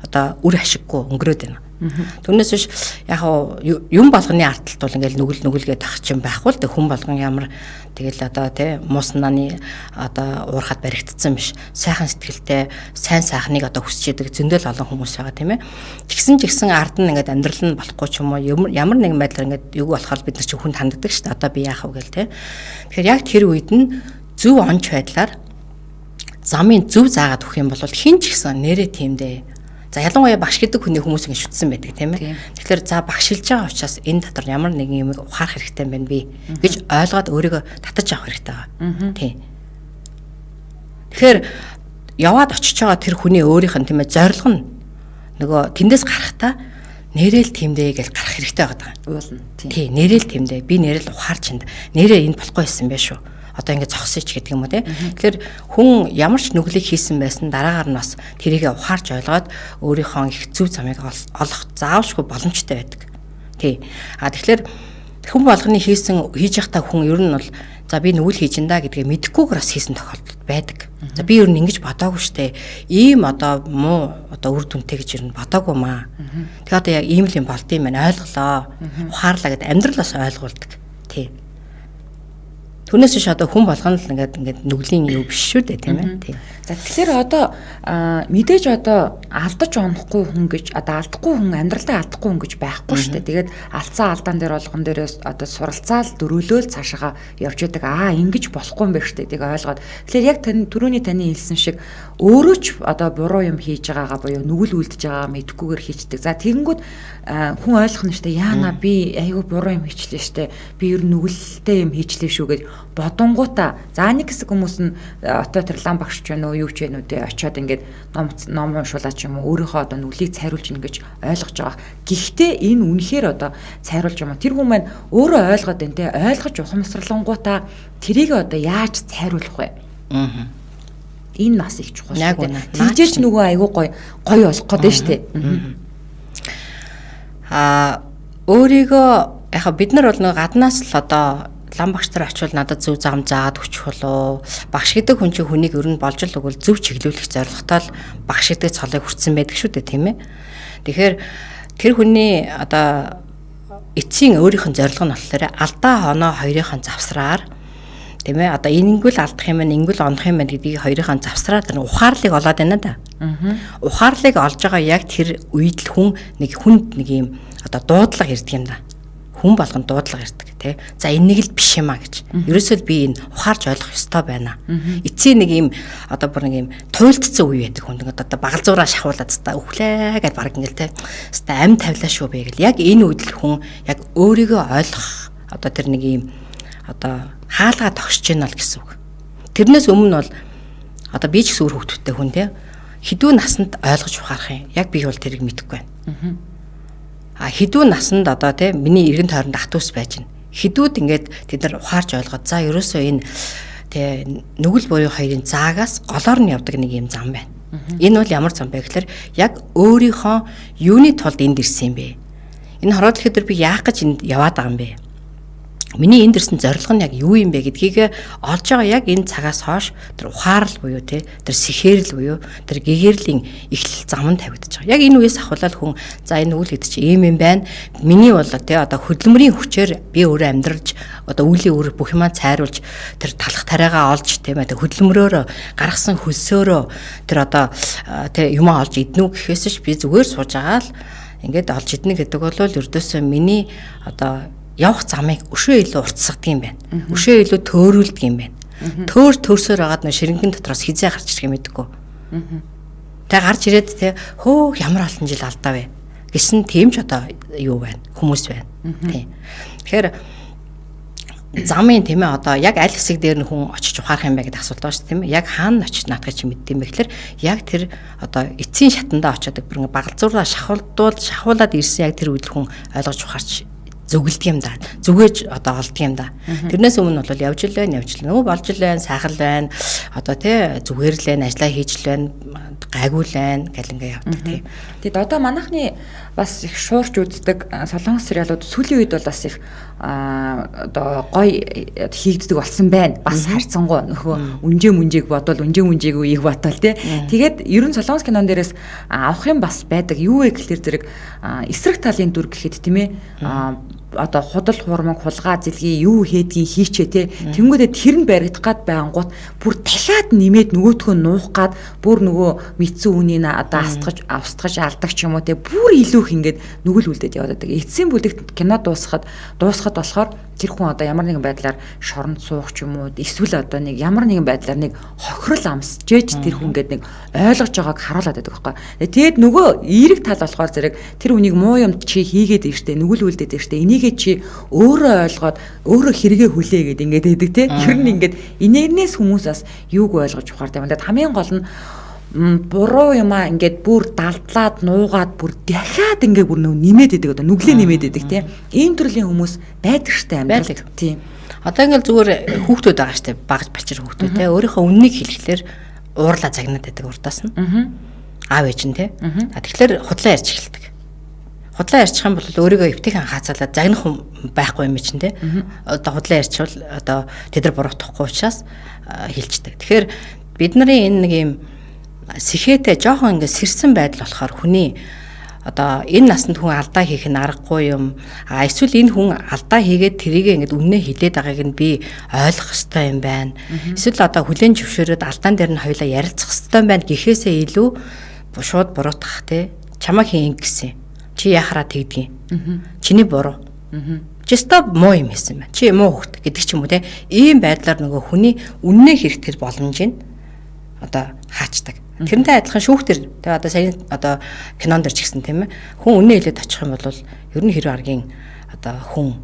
одоо үр ашиггүй өнгөрөөд байна. Түүнээс биш яг юм болгоны арталт бол ингээл нүгэлгээд тах чинь байхгүй л хүн болгон ямар тэгэл одоо тий мууснаны одоо уурхад баригдсан биш сайхан сэтгэлтэй сайн сайхныг одоо хүсч яадаг зөндөл олон хүмүүс байгаа тийм ээ. Тэгсэн ард нь ингээд амьдрал нь болохгүй ч юм уу ямар нэгэн байдлаар ингээд юу болохоор бид нар чи хүнд ханддаг шүү дээ. Одоо би яах вэ гэл тий. Тэгэхээр яг тэр үед нь зөв онц байдлаар замын зөв заагаад өгөх юм бол хин ч гэсэн нэрээ тиймдээ. За ялангуяа багш гэдэг хүний хүмүүс ингэ шүтсэн байдаг тийм ээ. Тэгэхээр за багшилж байгаа учраас энэ дотор ямар нэгэн юм ухаарах хэрэгтэй юм байна би гэж ойлгоод өөрийгөө татаж авах хэрэгтэй байгаа. Тийм. Тэгэхээр яваад очиж байгаа тэр хүний өөрийнх нь тийм ээ зорилго нь нөгөө тэндээс гарахтаа нэрэл тэмдээ гэж гарах хэрэгтэй байгаа. Уулна. Тийм нэрэл тэмдээ би нэрэл ухаарч энд нэрээ энд болохгүй байсан байх шүү. Одоо ингэ зогсооч гэдэг юм уу те. Тэгэхээр хүн ямар ч нүглийг хийсэн байсан дараагаар нь бас тэрийгэ ухаарч ойлгоод өөрийнхөө их зөв замыг олох заавшгүй боломжтой байдаг. Тий. Тэгэхээр хүн болгоны хийж явахдаа хүн ер нь бол за би нүгэл хийж энэ да гэдгээ мэдэхгүйгээр бас хийсэн тохиолдол байдаг. За би ер нь ингэж бодоогүй штэ. Ийм одоо муу одоо үр дүнтэй гэж ер нь бодоогүй маа. Тэгээ одоо яг ийм л юм болд юм байна ойлголоо. Ухаарлаа гэд амьдралаас ойлгуулдаг. Тий. Түүнээс ч одоо хүн болгоно л ингээд нүглийн юу биш шүү дээ тийм ээ. Тийм. За тэгэхээр одоо мэдээж одоо алдаж онохгүй хүн гэж одоо алдахгүй хүн амьдралдаа алдахгүй хүн гэж байхгүй шүү дээ. Тэгээд алдсан алдаан дээр болгон дээрээс одоо суралцаал дөрүүлөөл цаашаа явж яадаг. Ингэж болохгүй юм байна шүү дээ. Тийг ойлгоод. Тэгэхээр яг түрүүний таны хэлсэн шиг өөрөө ч одоо буруу юм хийж байгаагаа буюу нүгэл үлдэж байгаа мэдхгүйгээр хийчдэг. За тэгэнгүүт хүн ойлгох нь шүү дээ. Яана би айгүй буруу юм хийчлээ шүү дээ. Би ер нь нүгэлтэй юм хийчлээ шүү гэж бодонгуудаа за нэг хэсэг хүмүүс нь одоо тэр лам багш ч байна уу юу ч байна уу те очиод ингээд ном уншуулаад ч юм уу өөрийнхөө одоо нүглийг цайруулж ингэж ойлгож байгаа. Гэхдээ энэ үнэхээр одоо цайруулж юм. Тэр хүн маань өөрөө ойлгоод байна те ойлгож ухамсарлангуудаа тэрийг одоо яаж цайруулах вэ? Энэ нас их чухал шүү дээ. Тийжээч нөгөө айгүй гоё болох гэдэг шүү дээ. Өөрийгөө яг бид нар бол нөгөө гаднаас л одоо лам багш нар очивол надад зөв зам заагаад өчөх болоо. Багш гэдэг хүн чинь хүнийг ер нь болж л өгвөл зөв чиглүүлэх зорилготой л багш гэдэг цолыг хүртсэн байдаг шүү дээ тийм ээ. Тэгэхээр тэр хүний одоо эцсийн өөрийнх нь зорилго нь болохоор алдаа хоноо хоёрын завсраар тийм ээ одоо энгүүл алдах юм байна энгүүл оноох юм байна гэдгийг хоёрын завсраар тэр ухаарлыг олоод байна да. Ухаарлыг олж байгаа яг тэр үед л хүн нэг хүнд нэг юм одоо дуудлага ирдэг юм да. Хүн болгон дуудлага ирдэг тий. За энийг л биш юм а гэж. Ерөөсөө би энэ ухаарч ойлгох ёстой байна. Эцсийн нэг юм одоо бүр нэг юм туйлдсан үе байдаг хүн ингээд одоо багал зураа шахуулаад та өглөө гэж баг ингээд тий. Хэвээ ам тавилаа шүү бэ гэл. Яг энэ үед л хүн яг өөрийгөө ойлгох одоо тэр нэг юм одоо хаалгаа тогшиж байна л гэсэн үг. Тэрнээс өмнө бол одоо би ч гэсэн өөр хүүхдтэй хүн те хэдүүн насанд ойлгож ухаарах юм. Яг би бол тэрийг мэдэхгүй байна. Хэдүүн насанд одоо те миний эргэн тойронд ах トゥ ус байж байна. Хэдүүд ингээд тэд нар ухаарч ойлгоод за ерөөсөө энэ те нүгэл буюу хоёрын заагаас голоор нь явдаг нэг юм зам байна. Энэ бол ямар зам бэ гэхээр яг өөрийнхөө юуны тулд энд ирсэн юм бэ? Энэ хороо дэлхий дээр би яах гэж энд яваад байгаа юм бэ? Миний энд ирсэн зорилго нь яг юу юм бэ гэдгийг олж байгаа яг энэ цагаас хойш тэр ухаарл буюу тэр сэхэрл буюу тэр гэгэрлийн эхлэл зам нь тавигдаж байгаа. Яг энэ үеэс ахвалал хүн за энэ үйл гэдэг чинь ийм юм байна. Миний бол одоо хөдөлмөрийн хүчээр би өөрөө амьдралж одоо үеийн өөр бүх юмаа цайруулж тэр талах тариагаа олж тийм ээ хөдөлмөрөөр гаргасан хөлсөөрөө тэр одоо тэр юмаа олж иднүү гэхээс би зүгээр сууж байгаа л ингээд олж иднэ гэдэг бол ердөөсөө миний одоо явах замыг өшөө илүү уртсгадаг юм байна. Өшөө илүү төөрүүлдэг юм байна. Төрсөөр агаад нэ ширэнгэн дотроос хизээ гарч ирэх юм мэдгүй. Тэг гарч ирээд те хөө ямар олон жил алдаа вэ гэсэн тийм ч одоо юу байна? Хүмүүс байна. Тийм. Тэгэхээр замын тийм ээ одоо яг аль хэсэг дээр нь хүн очиж ухаарах юм бэ гэдэг асуулт байна шүү дээ тийм ээ. Яг хаана очиж наадах чинь мэддэм бэ гэхээр яг тэр одоо эцсийн шатандаа очиод бүр багалзуураа шахуулаад ирсэн яг тэр үед хүн ойлгож ухаарч зүгэлдэг юм да. Зүгээж одоо олддог юм да. Тэрнээс өмнө бол явж л байна. Нөгөө болж л байна, сайхан л байна. Одоо тий зүгээр л байна, ажиллаа хийж л байна, гайгүй л байна гэл ингээ явдаг тий. Тэгэд одоо манайхны бас их шуурч үздэг солонгос сериалууд сүүлийн үед бол бас их одоо гоё хийгддэг болсон байна. Бас харьцангуй нөхөө үнжээг бодвол үнжээг их батал тий. Тэгээд ерөн солонгос кинон дээрээс авах юм бас байдаг. Юу вэ гэхэлэр зэрэг эсрэг талын дүр гэхэд тийм ээ одоо худал хуурмаг хулгай зэлгий юу хийдгийг хийчээ те тэнгүүдэд тэр нь баригдах гад байнгут бүр дахиад нэмээд нөгөөтгөө нуух гад бүр нөгөө мэдсэн үнийг одоо австгаж алдаг ч юм уу те бүр илүү их ингээд нүгэл үлдээд яваад байдаг. Эцсийн бүлэгт кино дуусахад болохоор тэр хүн одоо ямар нэгэн байдлаар шоронд суух ч юм уу эсвэл одоо нэг ямар нэгэн байдлаар нэг хохирол амсжээж тэр хүн ингээд нэг ойлгож байгааг харуулад байдаг байхгүй. Тэгээд нөгөө эерэг тал болохоор зэрэг тэр үнийг муу юм чи хийгээд иртээ нүгэл үлдээд иртээ энийгээ чи өөрөө ойлгоод өөрөө хэрэгээ хүлээ гэдэг ингээд байдаг те. Ер нь ингээд энээгнээс хүмүүсээс юуг ойлгож ухаардаг юм. Тэгээд хамгийн гол нь буруу юмаа ингээд бүр далдлаад нуугаад бүр дахиад ингээд бүр нэмээд идэг одоо нүглээ нэмээд идэг тийм ийм төрлийн хүмүүс байдаг штэ амьдрал тийм одоо ингээд зүгээр хүүхдүүд байгаа штэ багж бачир хүүхдүүд тийм өөрийнхөө үннийг хэлэхлээр уурлаа загнаад байдаг урдаас нь аав ээж нь тийм тэгэхээр худлаа ярьж эхэлдэг худлаа ярьчих юм бол өөрийгөө эвтэйхэн хаацаалаад загнах хүн байхгүй юм чинь тийм одоо худлаа ярьчвал одоо тэд нар буруутахгүй учраас хэлцдэг тэгэхээр бид нарын энэ нэг юм сэхэтэ жоохон ингээд сэрсэн байдал болохоор хүний одоо энэ насанд хүн алдаа хийх нь аргагүй юм. Эсвэл энэ хүн алдаа хийгээд тэрийг ингээд үннээ хилээд байгааг нь би ойлгох ёстой юм байна. Эсвэл одоо хүлэн зөвшөөрөөд алдаан дээр нь хоёулаа ярилцах ёстой юм байна гэхээсээ илүү шууд буруутгах те чамаа хийн гэсэн. Чи яхараа тэгдэг юм. Чиний буруу. Чи стоп муу юм хийсэн байна. Чи муу хөхт гэдэг ч юм уу те. Ийм байдлаар нөгөө хүний үннээ хэрэгтэй боломжийг одоо хаачдаг. Тэрнтэй адилхан шүүхтэр тэгээ одоо сая одоо кинонд дэр ч гэсэн тийм ээ хүн үнэ хэлээд очих юм бол ер нь хэрэг аргийн одоо хүн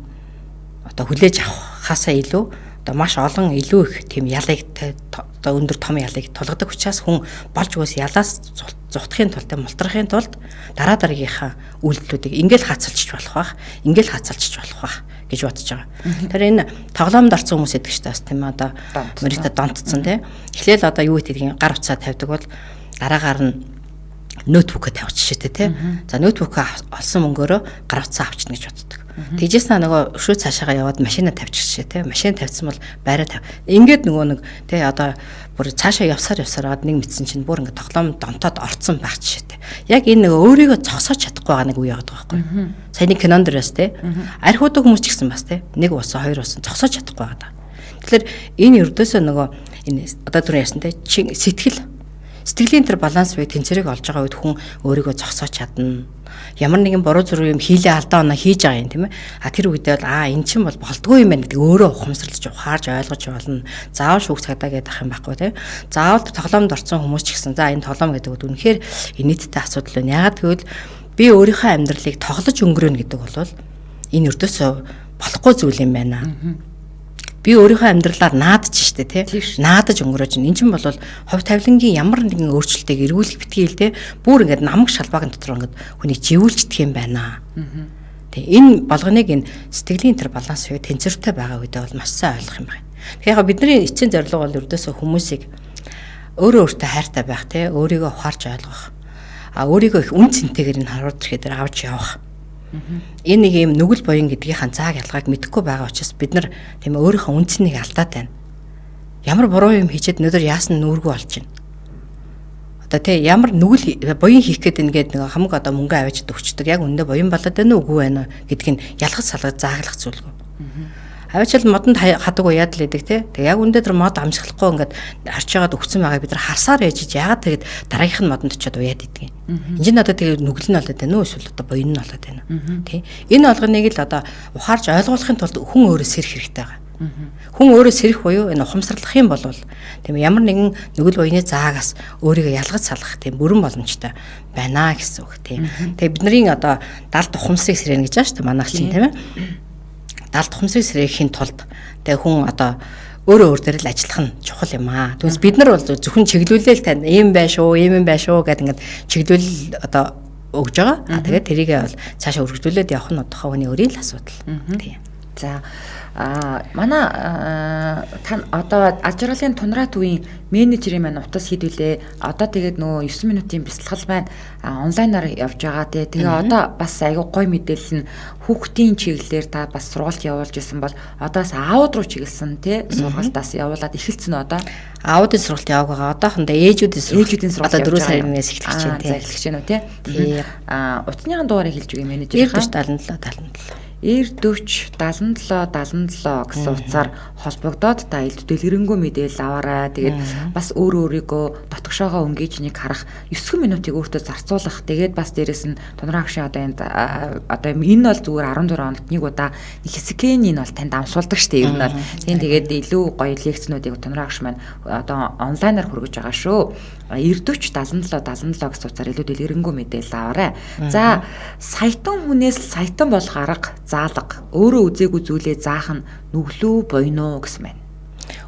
одоо хүлээж авахаасаа илүү одоо маш олон илүү их тийм ялыг одоо өндөр том ялыг тулгадаг учраас хүн болж өгөөс ялаас зутахын тулд мултрахын тулд дараа дараагийнхаа үйлдэлүүдийг ингээл хацалчих болох бах ингээл хацалчих болох бах гэж бодож байгаа. Тэр энэ тоглоомд орсон хүмүүс эдэг ч тас тийм одоо мөрөдө донтцсон тийм. Эхлээл одоо юу гэдгийг гар утсаа тавьдаг бол дараагаар нь ноутбукаа тавьчихжээ тийм. За ноутбукаа олсон мөнгөөрөө гар утсаа авчна гэж боддог. Тэжээснаа нөгөө өшөө цаашаага яваад машина тавьчихжээ тийм. Машин тавьсан бол байраа тавь. Ингээд нөгөө нэг тийм одоо бүр цаашаа явсаар нэг мэдсэн чинь бүр ингээд тоглоом донтоод орцсон байх жишээтэй. Яг энэ нөгөө өөрийгөө зогсоож чадахгүй байгаа нэг үе яваад байгаа байхгүй. Саяны кинонд дээрээс тийм. Архиудаг хүмүүс ч гэсэн бас тийм. Нэг уусан хоёр уусан зогсоож чадахгүй байгаа. Тэгэхээр энэ ердөөсөө нөгөө энэ одоо түрүү яасан тийм сэтгэлийн тэр баланс бай тэнцвэрийг олж байгаа үед хүн өөрийгөө зогсоож чадна. Ямар нэгэн буруу зураг юм хийлээ алдаа оноо хийж байгаа юм тийм ээ. Тэр үедээ бол эн чинь бол болдгоо юм байна гэдэг өөрөө ухамсарлаж ухаарж ойлгож болно. Заавал шүүх цагдаа гэдэг ах юм байхгүй тийм. Заавал тоглоомд орсон хүмүүс ч гэсэн за энэ тоглоом гэдэг нь үнэхээр нийтдээ асуудал байна. Ягаад гэвэл би өөрийнхөө амьдралыг тоглож өнгөрөөнө гэдэг бол энэ өртөөсөө болохгүй зүйл юм байна. Би өөрийнхөө амьдралаар наадаж штэ тий. Наадаж өнгөрөөж байна. Энд чинь бол хувь тавилангийн ямар нэгэн өөрчлөлтийг эргүүлэх битгий л тий. Бүр ингээд намаг шалбаагийн дотор ингээд хүний живүүлждэг юм байна. Тий. Энэ болгоныг энэ сэтгэлийн тэр баланс уу тэнцвэртэй байгаа үедээ бол маш сайн ойлгох юм байна. Тэгэхээр бидний эцсийн зорилго бол ердөөсөө хүмүүсийг өөрөө өөртөө хайртай байх тий. Өөрийгөө ухаарч ойлгох. Өөрийгөө их үн цэнтэйгээр энэ харуулж ирэхээр авч явах. Энэ нэг юм нүгэл буян гэдгийнхаа зааг ялгааг мэдэхгүй байгаа учраас бид нар тийм өөрийнхөө үнцнийг алдаад байна. Ямар буруу юм хийчихэд өнөөдөр яасан нүргүү болж байна. Одоо тий ямар нүгэл буян хийх гээд ингээд нэг хамаг одоо мөнгө аваачд өгчдөг. Яг үндэ буян болоод байна уу үгүй байна гэдгийг ялгаж салгаж зааглах зүйлгүй. Аваачл модонд хадаг уяад л идэг тий. Тэг яг үндэ тэр мод амжиглахгүй ингээд харж байгаад өгсөн байгааг бид нар харсаар ээжиж яагаад тэгээд дараагийнх нь модонд очиод уяад идэг. Энд нь одоо тэгээд нүгэл нь болоод байна уу эсвэл одоо буян нь болоод байна. Тий. Энэ олгоныг л одоо ухаарж ойлгуулахын тулд хүн өөрөө сэрэх хэрэгтэй байгаа. Хүн өөрөө сэрэх буюу энэ ухамсарлах юм бол тийм ямар нэгэн нүгэл буяны заагаас өөрийгөө ялгаж салгах тийм бүрэн боломжтой байна гэсэн үг тийм. Тэгээ бидний одоо далд ухамсарыг сэрэнэ гэж байна шүү дээ манайх чинь тийм ээ. Далд ухамсарыг сэрээхийн тулд тэгээ хүн одоо өөрөө өөр дээр л ажиллах нь чухал юм аа. Тэгвэл бид нар бол зөвхөн чиглүүлээл тань ийм байж шүү, ийм юм байж шүү гэдэг ингээд чиглүүл одоо өгж байгаа. Тэгээд тэрийгээ бол цаашаа өргөжлүүлээд явах нь тухайн хүний өөрийн л асуудал. Тийм. За манай тань одоо аж аргалын тунраад үеийн менежерийн маань утас хийдвүлээ. Одоо тэгээд нөгөө 9 минутын бясалгал байна. Онлайнаар явж байгаа тий. Тэгээ одоо бас аюу гой мэдээлэл нь хүүхдийн чиглэлээр та бас сургалт явуулж исэн бол одоос аауд руу чиглэсэн тий сургалтаас явуулаад эхэлсэн одоо. Аудын сургалт яваг байгаа. Одоохондоо ээжүүдийн сургалт одоо 4 сараас эхлэж байна тий. Эхлэж байна уу тий. Утасныхаа дугаарыг хэлж өгье менежерийнхаа 77 90 40 77 77 гэсэн утсаар холбогдоод та элдв дэлгэрэнгүй мэдээлэл аваарай. Тэгээд бас өөрийгөө дотгошоогоо өнгөж нэг харах 9 минутыг өөртөө зарцуулах. Тэгээд бас дээрэс нь тунраа агшаа одоо энэ бол зүгээр 14 хоногт нэг удаа нэг хэсгийн энэ бол танд амсуулдаг штеп. Ер нь бол тэгээд илүү гоё лекцнүүдийг тунраа агш маань одоо онлайнаар хүргэж байгаа шүү. 90 40 77 77 гэсэн утсаар илүү дэлгэрэнгүй мэдээлэл аваарай. За саятан хүнээс саятан болох арга заалга өөрөө үзээгүй зүйлээ заах нь нүглүү буйно гэсэн байна.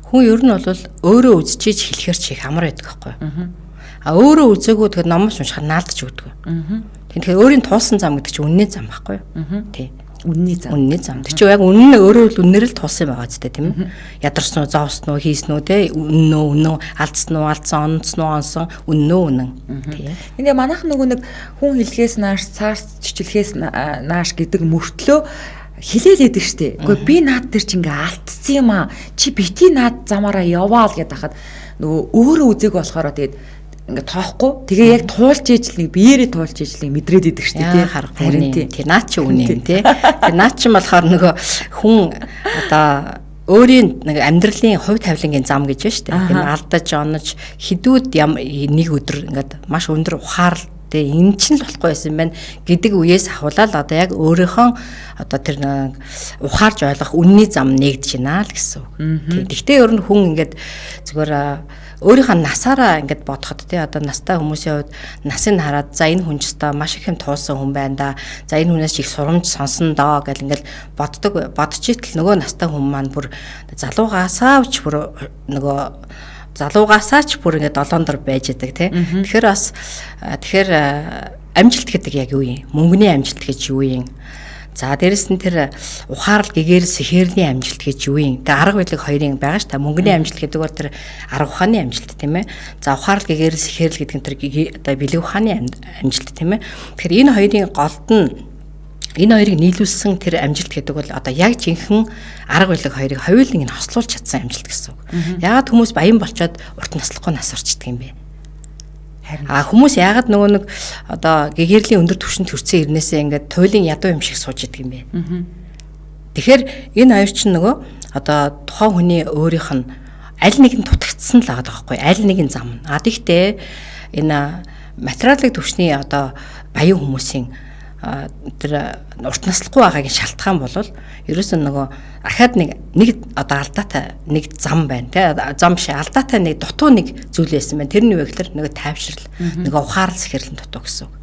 Хүн ер нь бол өөрөө үзчихэж хэлэхэр чи их амар байдаг байхгүй. Өөрөө үзээгүй тэгэхээр номоос уншихаар наалдаж өгдөг. Тэгэхээр өөрийн туулсан зам гэдэг чи үнний зам байхгүй. Тий. Үнний зам. Тэр чинь яг үнэн нь өөрөө л үнээр л тулсан байгаа ч тийм ээ. Ядарсан уу, зовсон уу, хийсэн үү те үнэн алдсан уу, алдсан онцсон үнэн. Тийм. Энд манайх нөгөө нэг хүн хэлхээс нааш цаарч чичлэхээс нааш гэдэг мөртлөө хилээлээд штэ. Гэхдээ би наад дээр чи ингээ алдсан юм аа. Чи бити наад замаараа яваа л гэдээ хахад нөгөө өөрөө үзег болохоор тэгээд ингээ тоохгүй. Тэгээ яг туулж ижил нэг биеэрээ туулж ижил мэдрээд идэг шүү дээ. Харин тий. Наа чи үнэ юм тий. Тэгээ наа чи болохоор нөгөө хүн одоо өөрийн нэг амьдралын хувь тавилангийн зам гэж байна шүү дээ. Тийм алдаж онож хідүүд нэг өдөр ингээд маш өндөр ухаарл тэ энэ ч л болохгүй байсан байна гэдэг үеэс ахуулаад одоо яг өөрийнхөө одоо тэр ухаарж ойлгох үнний зам нэгдэж байна л гэсэн үг. Тэгтээ ер нь хүн ингээд зүгээр өөрийнхөө насаараа ингээд бодоход тий одоо настай хүмүүсийн хувьд насыг хараад за энэ хүн ч та маш их юм туулсан хүн байна да. За энэ хүнээс ч их сурамж сонсон доо гэл ингээд бодчихитэл нөгөө настай хүн маань бүр залуугаасаа ч бүр нөгөө залуугаасаач бүр ингээд 7 дор байж идэг тий. Тэгэхээр амжилт гэдэг яг юу юм? Мөнгөний амжилт гэж юу юм? За дээрэс нь тэр ухаарл гэгээр сэхэрлийн амжилт гэж юу юм? Тэгээ арга барил хоёрын байгаа ш та мөнгөний амжилт гэдэг бол тэр арга ухааны амжилт тийм ээ. За ухаарл гэгээр сэхэрл гэдэг нь тэр одоо бэлэг ухааны амжилт тийм ээ. Тэгэхээр энэ хоёрын голд нь энэ хоёрыг нийлүүлсэн тэр амжилт гэдэг бол одоо яг жинхэнэ арга барил хоёрыг хоёулын нь хослуулж чадсан амжилт гэсэн үг. Яагаад хүмүүс баян болчоод урт наслахгүй нас орчдөг юм бэ? Хүмүүс яагаад нөгөө нэг одоо гэгэрлийн өндөр түвшинд төрсэн ирнээсээ ингээд туйлын ядуу юм шиг сууж идэг юм бэ? Тэгэхээр энэ хоёр чинь нөгөө одоо тухайн хүний өөрийнх нь аль нэг нь дутагдсан л байгаа байхгүй аль нэгэн зам. Гэхдээ энэ материалын түвшний одоо баян хүмүүсийн тэр урт наслахгүй байгаагийн шалтгаан бол ерөөсөн нөгөө ахаад нэг одоо алдаатай нэг зам байна тий зам биш алдаатай нэг дутуу нэг зүйл байсан байна. Тэрний вэ гэхээр нөгөө тайвшрал нөгөө ухаарл сэхэрлэн дутуу гэсэн үг.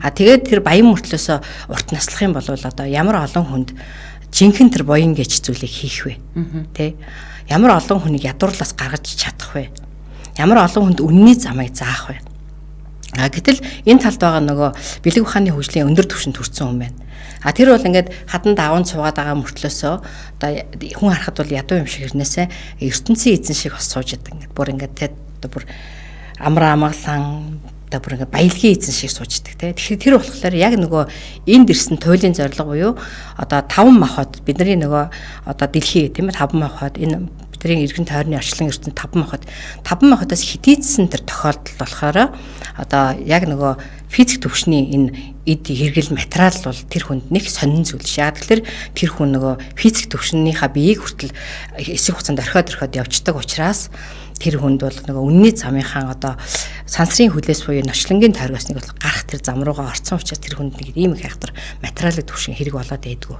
Тэгээд тэр баян мөртлөөсөө урт наслах юм бол одоо ямар олон хүнд жинхэнэ тэр буян гэж зүйлийг хийх вэ? Тэ? Ямар олон хүнийг ядуурлаас гаргаж чадах вэ? Ямар олон хүнд үнний замыг заах вэ? Гэтэл энэ талд байгаа нөгөө бэлэг ухааны хөгжлийн өндөр түвшинд хүрсэн хүн байна. Тэр бол ингээд хадан даван цугаад байгаа мөртлөөсөө одоо хүн харахад бол ядуу юм шиг хэрнээсээ ертөнцийн эзэн шиг бас сууж яадаг ингээд бүр ингээд тэ одоо бүр амраа амгалан одоо бүр ингээд баялагын эзэн шиг сууждаг тэ. Тэгэхээр тэр болохоор яг нөгөө энд ирсэн туйлын зорилго буюу одоо 5 махбод бидний нөгөө одоо дэлхий тийм ээ 5 махбод энэ бидний эргэн тойрны орчлон ертөнд 5 махбодоос хитийдсэн тэр тохиолдол болохоор одоо яг нөгөө физик төвшний энэ эд хэрэгэл материал бол тэр хүнд нэг сонин зүйл ш. Яг тэгэхээр тэр хүн нөгөө физик төвшнийхаа биеийг хүртэл эсрэг хугацаанд орхиод явцдаг учраас тэр хүнд бол нөгөө үнний замынхаа одоо сансрын хүлээс буюу ночлонгийн тойргосныг бол гарах тэр зам руугаа орсон учраас тэр хүнд нэг ийм их хайхтар материалын төвшин хэрэг болоод байдгүй.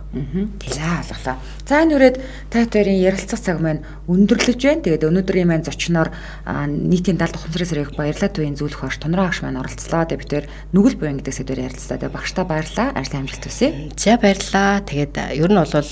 За ойлголоо. За энэ үрээд та хоёрын ярилцах цаг маань өндөрлөж байна. Тэгээд өнөөдрийн маань зочноор нийтийн 70 ухамсарын сэргээх баярлалаа төвийн зөвлөх багш Тунраа агш маань оролцлоо. Тэгээд бид нүгэл буян гэдэг сэдвээр ярилцлаа. Тэгээд багштай баярлалаа. Ажлын амжилт хүсье. За баярлалаа. Тэгээд ер нь бол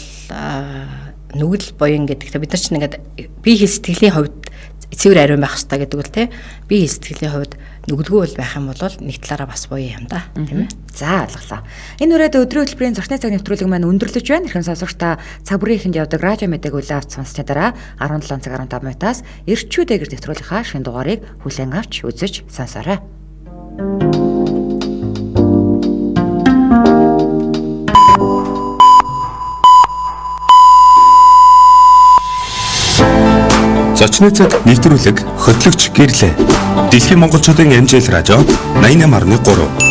нүгэл буян гэдэг. Бид нар чинь ингээд бие хэл сэтгэлийн хувьд цэвэр ариун байх хэрэгтэй гэдэг үл те. Бие хэл сэтгэлийн хувьд нүгэлгүй бол байх юм бол нэг талаараа бас буян юм да. Тийм ээ. За ойлголоо. Энэ үрээд өдрийн хөтөлбөрийн зочны цаг нэвтрүүлэг маань өндөрлөж байна. Хэрхэн сонсогч та цаг бүрийн ихэнд явдаг радио мэдээг үлээ авч сонсчны дараа 17 цаг 15 минутаас эрчүүдээр нэвтрүүлгийнхаа шинэ дугаарыг хүлээн авч үзэж сонсоорой. Зочны цаг нэвтрүүлэг хөтлөгч гэрлээ. Дэлхийн монголчуудын эмжил радио 88.3